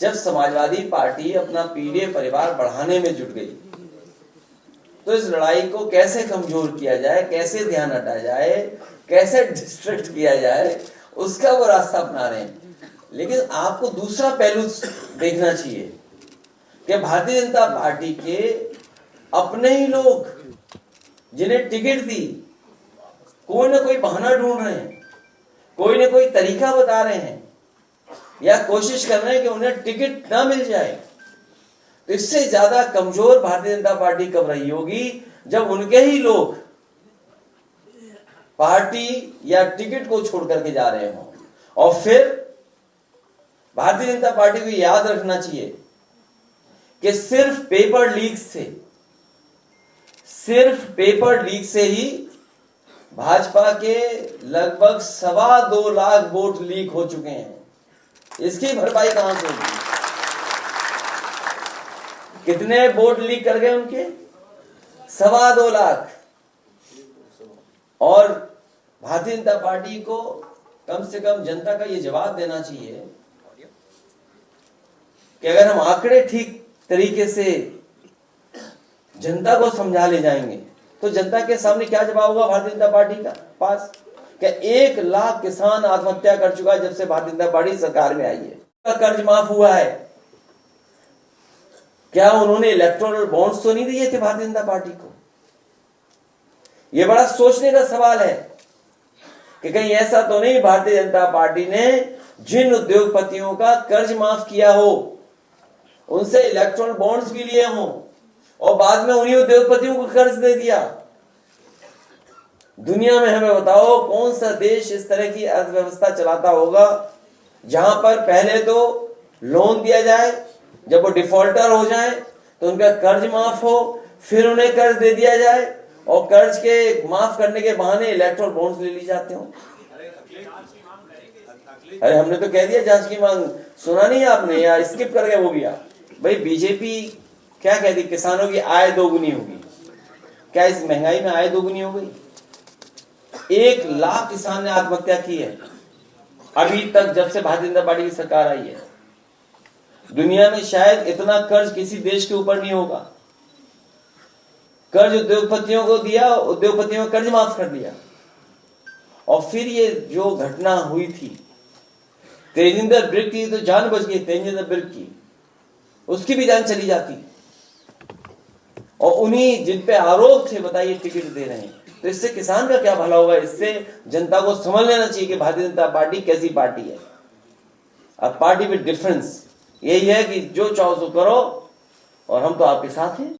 जब समाजवादी पार्टी अपना पीढ़ी परिवार बढ़ाने में जुट गई, तो इस लड़ाई को कैसे कमजोर किया जाए, कैसे ध्यान हटाया जाए, कैसे डिस्ट्रैक्ट किया जाए, उसका वो रास्ता अपना रहे हैं। लेकिन आपको दूसरा पहलू देखना चाहिए कि भारतीय जनता पार्टी के अपने ही लोग जिन्हें टिकट दी, कोई ना कोई बहाना ढूंढ रहे हैं, कोई ना कोई तरीका बता रहे हैं या कोशिश कर रहे हैं कि उन्हें टिकट ना मिल जाए। तो इससे ज्यादा कमजोर भारतीय जनता पार्टी कब रही होगी, जब उनके ही लोग पार्टी या टिकट को छोड़ करके जा रहे हों। और फिर भारतीय जनता पार्टी को याद रखना चाहिए कि सिर्फ पेपर लीक से ही भाजपा के लगभग 2.25 लाख वोट लीक हो चुके हैं। इसकी भरपाई कहां से होगी? कितने वोट लीक कर गए उनके? 2.25 लाख। और भारतीय जनता पार्टी को कम से कम जनता का यह जवाब देना चाहिए कि अगर हम आंकड़े ठीक तरीके से जनता को समझा ले जाएंगे तो जनता के सामने क्या जवाब होगा भारतीय जनता पार्टी का पास? क्या 1 लाख किसान आत्महत्या कर चुका है जब से भारतीय जनता पार्टी सरकार में आई है। कर्ज माफ हुआ है, क्या उन्होंने इलेक्टोरल बॉन्ड्स तो नहीं दिए थे भारतीय जनता पार्टी को? यह बड़ा सोचने का सवाल है कि कहीं ऐसा तो नहीं भारतीय जनता पार्टी ने जिन उद्योगपतियों का कर्ज माफ किया हो, उनसे इलेक्टोरल बॉन्ड्स भी लिए हों और बाद में उन्हीं उद्योगपतियों को कर्ज दे दिया। दुनिया में हमें बताओ कौन सा देश इस तरह की अर्थव्यवस्था चलाता होगा जहां पर पहले तो लोन दिया जाए, जब वो डिफॉल्टर हो जाए तो उनका कर्ज माफ हो, फिर उन्हें कर्ज दे दिया जाए और कर्ज के माफ करने के बहाने इलेक्टोरल बॉन्ड्स ले ली जाते हो। अरे हमने तो कह दिया जांच की मांग, सुना नहीं आपने या स्किप कर गए वो भी आप? भाई बीजेपी क्या कहती, किसानों की आय दोगुनी होगी। क्या इस महंगाई में आय दोगुनी हो गई? 1 लाख किसान ने आत्महत्या की है अभी तक जब से भारतीय जनता पार्टी की सरकार आई है। दुनिया में शायद इतना कर्ज किसी देश के ऊपर नहीं होगा। कर्ज उद्योगपतियों को दिया, उद्योगपतियों का कर्ज माफ कर दिया। और फिर ये जो घटना हुई थी तेजिंदर ब्रिक की, तो जान बच गई तेजिंदर ब्रिक की, उसकी भी जान चली जाती। और उन्हीं जिन पे आरोप थे बताइए टिकट दे रहे हैं, तो इससे किसान का क्या भला होगा? इससे जनता को समझ लेना चाहिए कि भारतीय जनता पार्टी कैसी पार्टी है। अब पार्टी में डिफरेंस यही है कि जो चाहो सो करो और हम तो आपके साथ हैं।